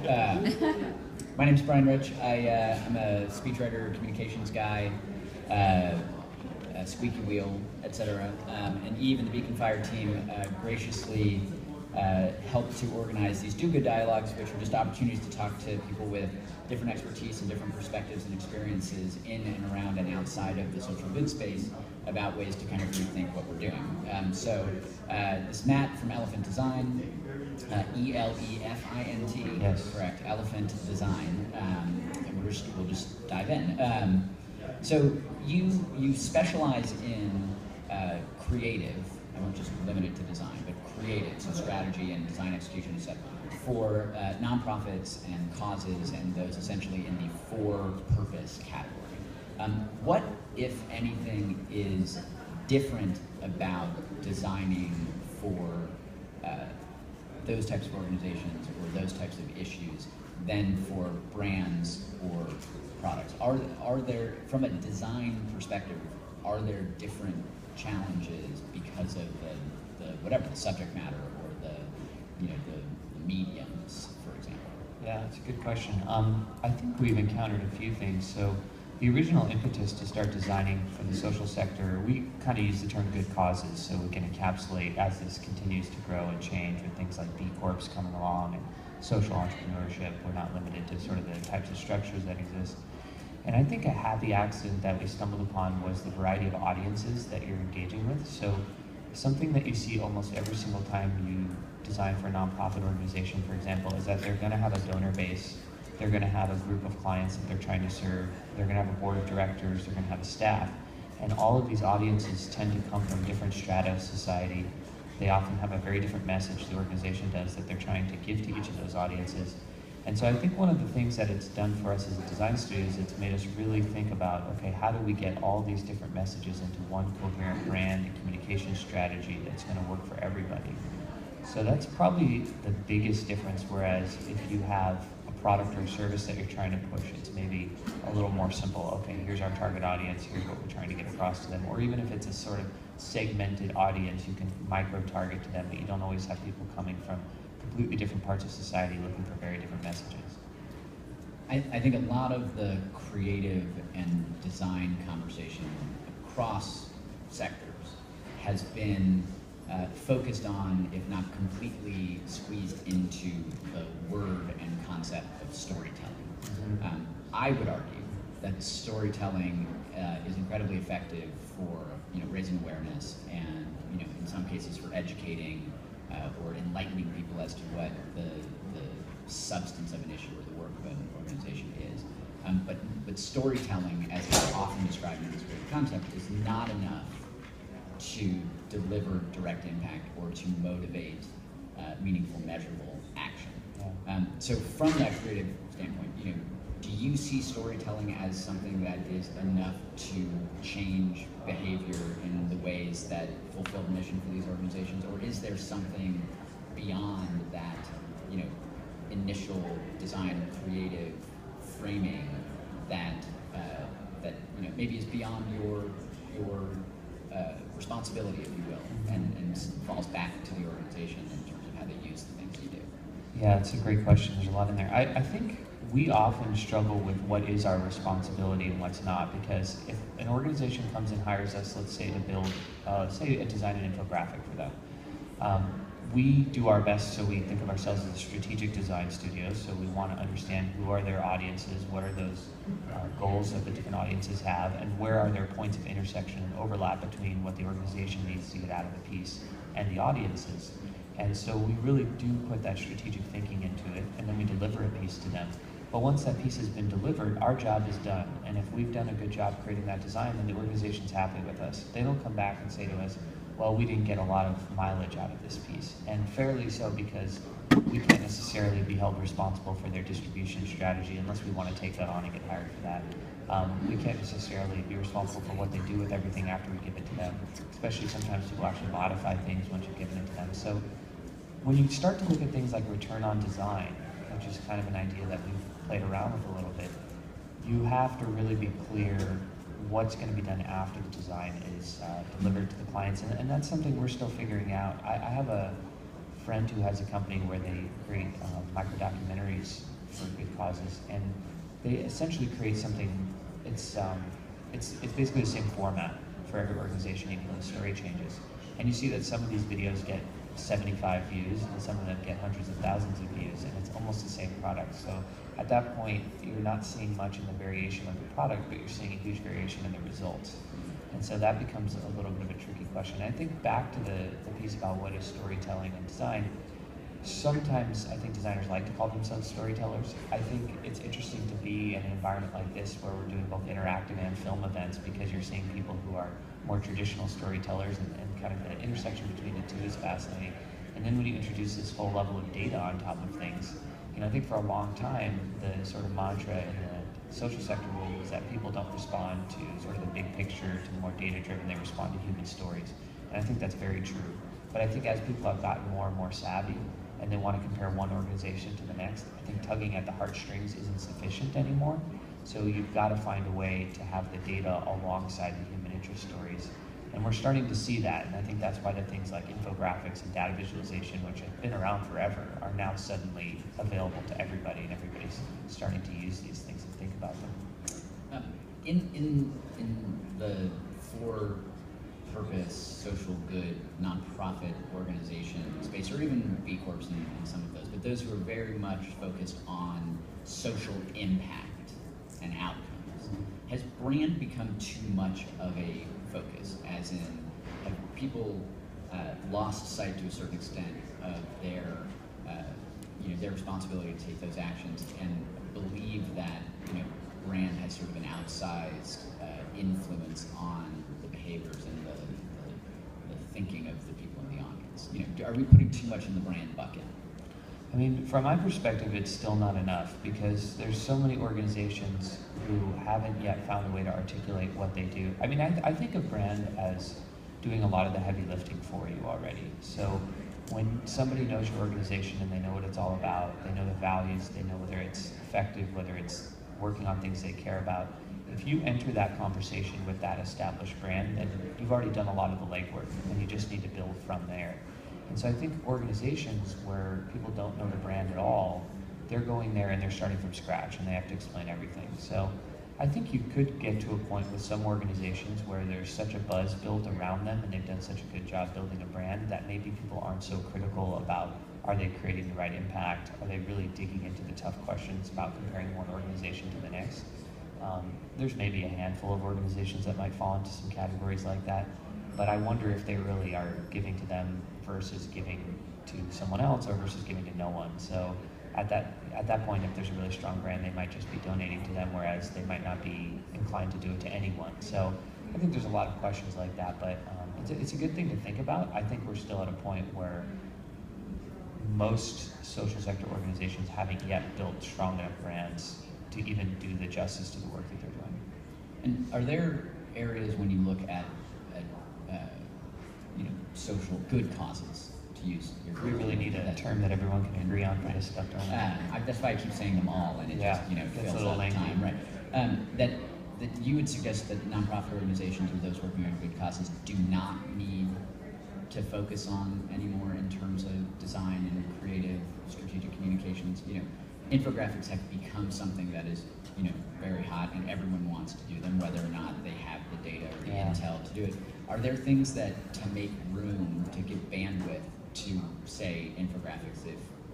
My name's Brian Rich. I'm a speechwriter, communications guy, a squeaky wheel, etc. And Eve and the Beacon Fire team graciously helped to organize these Do Good dialogues, which are just opportunities to talk to people with different expertise and different perspectives and experiences in and around and outside of the social good space about ways to kind of rethink what we're doing. This is Matt from Elefint Design, E-L-E-F-I-N-T, yes. Correct, Elefint Design, and we'll just dive in. So you specialize in creative, I won't just limit it to design, but creative, so strategy and design execution, etc., for nonprofits and causes and those essentially in the for-purpose category. What, if anything, is different about designing for those types of organizations or those types of issues than for brands or products? Are there, from a design perspective, are there different challenges because of the subject matter or the mediums, for example? Yeah, that's a good question. I think we've encountered a few things. So the original impetus to start designing for the social sector, we kind of use the term good causes so we can encapsulate as this continues to grow and change with things like B Corps coming along and social entrepreneurship. We're not limited to sort of the types of structures that exist. And I think a happy accident that we stumbled upon was the variety of audiences that you're engaging with. So something that you see almost every single time you design for a nonprofit organization, for example, is that they're going to have a donor base. They're going to have a group of clients that they're trying to serve. They're going to have a board of directors. They're going to have a staff. And all of these audiences tend to come from different strata of society. They often have a very different message the organization does that they're trying to give to each of those audiences. And so I think one of the things that it's done for us as a design studio is it's made us really think about, okay, how do we get all these different messages into one coherent brand and communication strategy that's going to work for everybody? So that's probably the biggest difference, whereas if you have a product or a service that you're trying to push, it's maybe a little more simple. Okay, here's our target audience, here's what we're trying to get across to them. Or even if it's a sort of segmented audience, you can micro-target to them, but you don't always have people coming from completely different parts of society looking for very different messages. I think a lot of the creative and design conversation across sectors has been focused on, if not completely squeezed into the word and concept of storytelling. Mm-hmm. I would argue that storytelling is incredibly effective for raising awareness and in some cases for educating or enlightening people as to what the substance of an issue or the work of an organization is. But storytelling, as it's often described in this great concept, is not enough to deliver direct impact or to motivate meaningful, measurable action. Yeah. So from that creative standpoint, do you see storytelling as something that is enough to change behavior in the ways that fulfill the mission for these organizations, or is there something beyond that, initial design creative framing that maybe is beyond your responsibility, if you will, and falls back to the organization in terms of how they use the things you do? Yeah, it's a great question. There's a lot in there. I think we often struggle with what is our responsibility and what's not, because if an organization comes and hires us, let's say to build, say, a design and infographic for them, we do our best, so we think of ourselves as a strategic design studio, so we want to understand who are their audiences, what are those goals that the different audiences have, and where are their points of intersection and overlap between what the organization needs to get out of the piece and the audiences. And so we really do put that strategic thinking into it, and then we deliver a piece to them. But once that piece has been delivered, our job is done. And if we've done a good job creating that design, then the organization's happy with us. They don't come back and say to us, well, we didn't get a lot of mileage out of this piece. And fairly so, because we can't necessarily be held responsible for their distribution strategy unless we want to take that on and get hired for that. We can't necessarily be responsible for what they do with everything after we give it to them, especially sometimes people actually modify things once you've given it to them. So when you start to look at things like return on design, which is kind of an idea that we've played around with a little bit, you have to really be clear what's going to be done after the design is delivered to the clients, and that's something we're still figuring out. I have a friend who has a company where they create micro-documentaries stories for good causes, and they essentially create something. It's basically the same format for every organization, even though the story changes. And you see that some of these videos get 75 views, and some of them get hundreds of thousands of views, and it's almost the same product. So at that point, you're not seeing much in the variation of the product, but you're seeing a huge variation in the results. And so that becomes a little bit of a tricky question. I think back to the piece about what is storytelling and design, sometimes I think designers like to call themselves storytellers. I think it's interesting to be in an environment like this where we're doing both interactive and film events, because you're seeing people who are more traditional storytellers, and kind of the intersection between the two is fascinating. And then when you introduce this whole level of data on top of things, I think for a long time, the sort of mantra in the social sector world was that people don't respond to sort of the big picture, to the more data-driven, they respond to human stories. And I think that's very true. But I think as people have gotten more and more savvy, and they want to compare one organization to the next, I think tugging at the heartstrings isn't sufficient anymore. So you've got to find a way to have the data alongside the human interest stories. And we're starting to see that, and I think that's why the things like infographics and data visualization, which have been around forever, are now suddenly available to everybody, and everybody's starting to use these things and think about them. In the for-purpose, social good, nonprofit organization space, or even B Corps in some of those, but those who are very much focused on social impact and outcomes, has brand become too much of a focus? As in, have people lost sight to a certain extent of their responsibility to take those actions, and believe that brand has sort of an outsized influence on the behaviors and the thinking of the people in the audience? Are we putting too much in the brand bucket? I mean, from my perspective, it's still not enough, because there's so many organizations who haven't yet found a way to articulate what they do. I mean, I think of brand as doing a lot of the heavy lifting for you already. So when somebody knows your organization and they know what it's all about, they know the values, they know whether it's effective, whether it's working on things they care about, if you enter that conversation with that established brand, then you've already done a lot of the legwork, and you just need to build from there. And so I think organizations where people don't know the brand at all, they're going there and they're starting from scratch, and they have to explain everything. So I think you could get to a point with some organizations where there's such a buzz built around them, and they've done such a good job building a brand, that maybe people aren't so critical about, are they creating the right impact? Are they really digging into the tough questions about comparing one organization to the next? There's maybe a handful of organizations that might fall into some categories like that, but I wonder if they really are giving to them versus giving to someone else, or versus giving to no one. So at that point, if there's a really strong brand, they might just be donating to them, whereas they might not be inclined to do it to anyone. So I think there's a lot of questions like that, but it's a good thing to think about. I think we're still at a point where most social sector organizations haven't yet built strong enough brands to even do the justice to the work that they're doing. And are there areas when you look at social good causes, to use your we really need a term that everyone can agree on for this stuff, don't we? That's why I keep saying them all, and it just fills up time, right? That you would suggest that nonprofit organizations or those working on good causes do not need to focus on anymore in terms of design and creative strategic communications. Infographics have become something that is very hot, and everyone wants to do them, whether or not they have the data or the intel to do it. Are there things that, to make room, to give bandwidth to, say, infographics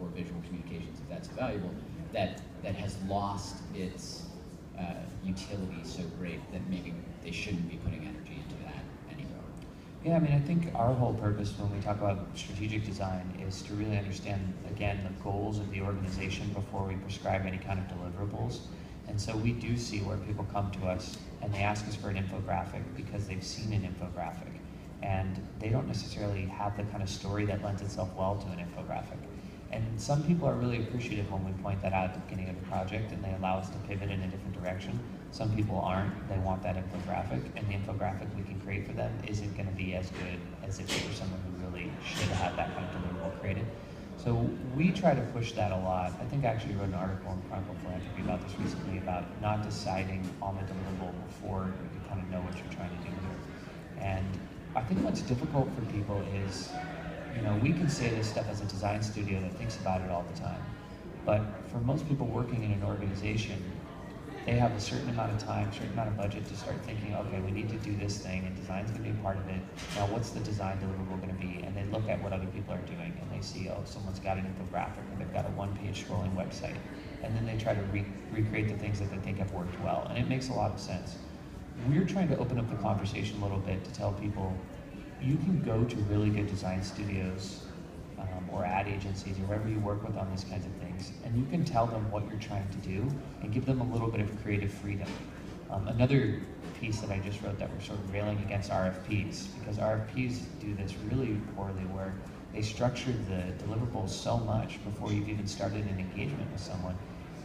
or visual communications, if that's valuable, that has lost its utility so great that maybe they shouldn't be putting energy into that anymore? Yeah, I mean, I think our whole purpose when we talk about strategic design is to really understand, again, the goals of the organization before we prescribe any kind of deliverables. And so we do see where people come to us and they ask us for an infographic because they've seen an infographic, and they don't necessarily have the kind of story that lends itself well to an infographic. And some people are really appreciative when we point that out at the beginning of the project and they allow us to pivot in a different direction. Some people aren't. They want that infographic, and the infographic we can create for them isn't going to be as good as if it were someone who really should have that kind of deliverable created. So we try to push that a lot. I think I actually wrote an article in Chronicle Philanthropy about this recently, about not deciding on the deliverable before you kind of know what you're trying to do here. And I think what's difficult for people is, we can say this stuff as a design studio that thinks about it all the time, But for most people working in an organization, they have a certain amount of time, certain amount of budget to start thinking, okay, we need to do this thing, and design's going to be a part of it. Now, what's the design deliverable going to be? And they look at what other people are doing, and they see, oh, someone's got an infographic, or they've got a one-page scrolling website. And then they try to recreate the things that they think have worked well, and it makes a lot of sense. We're trying to open up the conversation a little bit to tell people, you can go to really good design studios or ad agencies or wherever you work with on these kinds of things, and you can tell them what you're trying to do and give them a little bit of creative freedom. Another piece that I just wrote that we're sort of railing against RFPs, because RFPs do this really poorly where they structure the deliverables so much before you've even started an engagement with someone.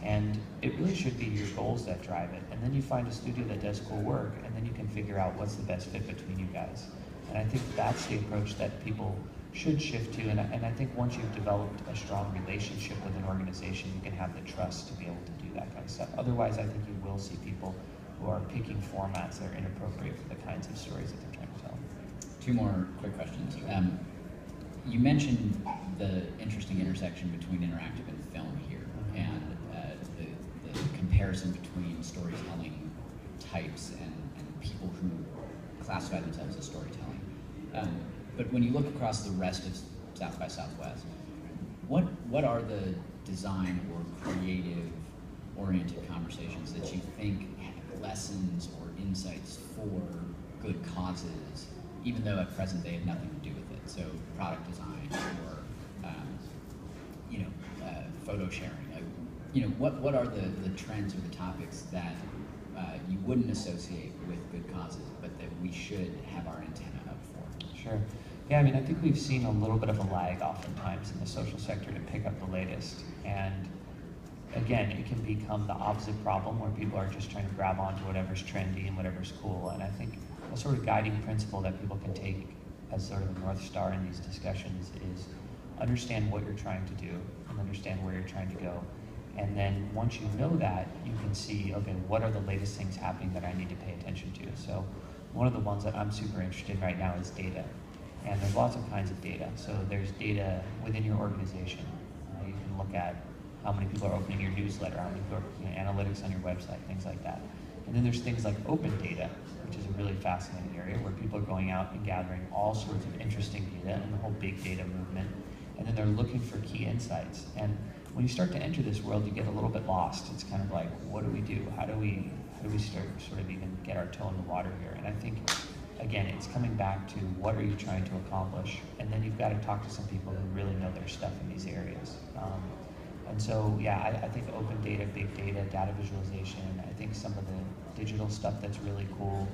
And it really should be your goals that drive it. And then you find a studio that does cool work, and then you can figure out what's the best fit between you guys. And I think that's the approach that people should shift to. And I think once you've developed a strong relationship with an organization, you can have the trust to be able to do that kind of stuff. Otherwise, I think you will see people who are picking formats that are inappropriate for the kinds of stories that they're trying to tell. Two more quick questions. You mentioned the interesting intersection between interactive and film here, and the comparison between storytelling types and people who classify themselves as storytelling. But when you look across the rest of South by Southwest, what are the design or creative-oriented conversations that you think have lessons or insights for good causes, even though at present they have nothing to do with it? So product design or photo sharing. What are the trends or the topics that you wouldn't associate with good causes, but that we should have our antenna up for? Sure. Yeah, I mean, I think we've seen a little bit of a lag oftentimes in the social sector to pick up the latest. And again, it can become the opposite problem where people are just trying to grab onto whatever's trendy and whatever's cool. And I think a sort of guiding principle that people can take as sort of a North Star in these discussions is understand what you're trying to do and understand where you're trying to go. And then once you know that, you can see, okay, what are the latest things happening that I need to pay attention to? So one of the ones that I'm super interested in right now is data. And there's lots of kinds of data. So there's data within your organization. You can look at how many people are opening your newsletter, how many people are analytics on your website, things like that. And then there's things like open data, which is a really fascinating area where people are going out and gathering all sorts of interesting data and the whole big data movement. And then they're looking for key insights. And when you start to enter this world, you get a little bit lost. It's kind of like, what do we do? How do we start sort of even get our toe in the water here? And I think, again, it's coming back to what are you trying to accomplish? And then you've got to talk to some people who really know their stuff in these areas. And so, yeah, I think open data, big data, data visualization, I think some of the digital stuff that's really cool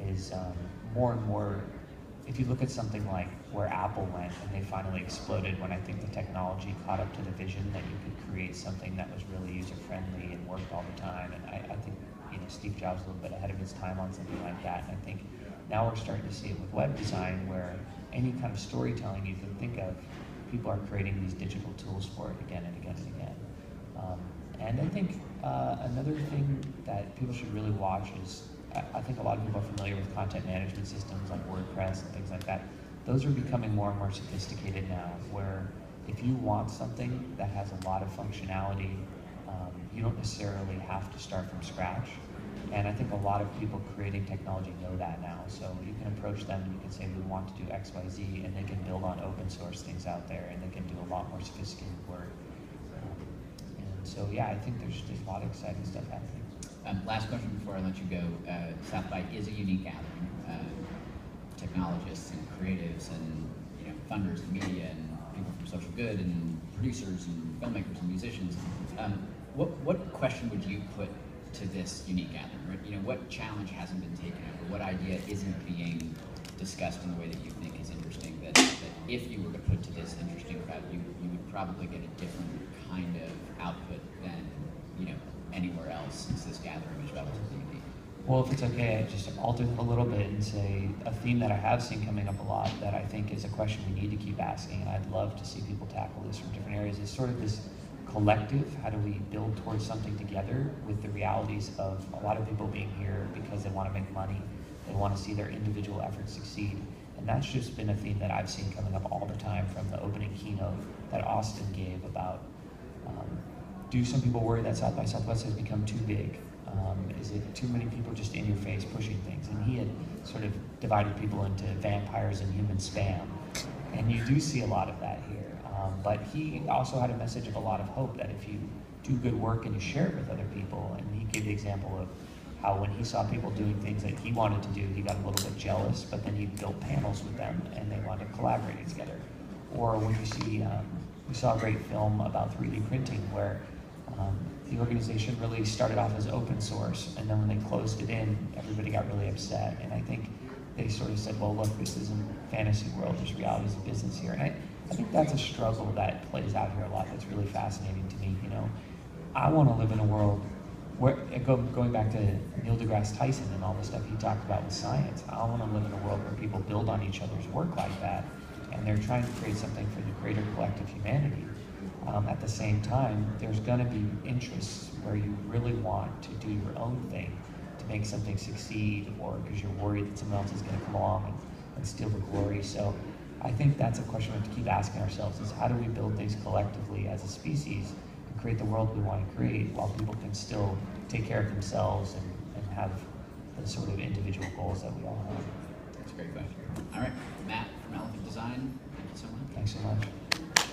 is more and more, if you look at something like where Apple went and they finally exploded when I think the technology caught up to the vision that you could create something that was really user-friendly and worked all the time. And I think Steve Jobs was a little bit ahead of his time on something like that. And I think now we're starting to see it with web design where any kind of storytelling you can think of, people are creating these digital tools for it again and again and again. And I think another thing that people should really watch is, I think a lot of people are familiar with content management systems like WordPress and things like that. Those are becoming more and more sophisticated now, where if you want something that has a lot of functionality, you don't necessarily have to start from scratch. And I think a lot of people creating technology know that now. So you can approach them and you can say, we want to do X, Y, Z, and they can build on open source things out there, and they can do a lot more sophisticated work. And so, yeah, I think there's just a lot of exciting stuff happening. Last question before I let you go. South by is a unique gathering. Technologists and creatives and funders and media and people from social good and producers and filmmakers and musicians. What question would you put to this unique gathering? Right? What challenge hasn't been taken over? What idea isn't being discussed in a way that you think is interesting? That if you were to put to this interesting crowd, you would probably get a different kind of output than anywhere else, since this gathering is relatively unique. Well, if it's okay, I just alter it a little bit and say a theme that I have seen coming up a lot that I think is a question we need to keep asking, and I'd love to see people tackle this from different areas, is sort of this collective, how do we build towards something together with the realities of a lot of people being here because they want to make money, they want to see their individual efforts succeed. And that's just been a theme that I've seen coming up all the time from the opening keynote that Austin gave about do some people worry that South by Southwest has become too big? Is it too many people just in your face pushing things? And he had sort of divided people into vampires and human spam. And you do see a lot of that here. But he also had a message of a lot of hope that if you do good work and you share it with other people, and he gave the example of how when he saw people doing things that he wanted to do, he got a little bit jealous, but then he built panels with them and they wanted to collaborate together. Or when you see, we saw a great film about 3D printing where the organization really started off as open source, and then when they closed it in, everybody got really upset. And I think they sort of said, well, look, this isn't fantasy world, there's realities of business here. And I think that's a struggle that plays out here a lot that's really fascinating to me. You know, I want to live in a world where, going back to Neil deGrasse Tyson and all the stuff he talked about with science, I want to live in a world where people build on each other's work like that, and they're trying to create something for the greater collective humanity. At the same time, there's going to be interests where you really want to do your own thing to make something succeed, or because you're worried that someone else is going to come along and steal the glory. So I think that's a question we have to keep asking ourselves, is how do we build things collectively as a species and create the world we want to create while people can still take care of themselves and have the sort of individual goals that we all have. That's a great question. All right, Matt from Elefint Design, thank you so much. Thanks so much.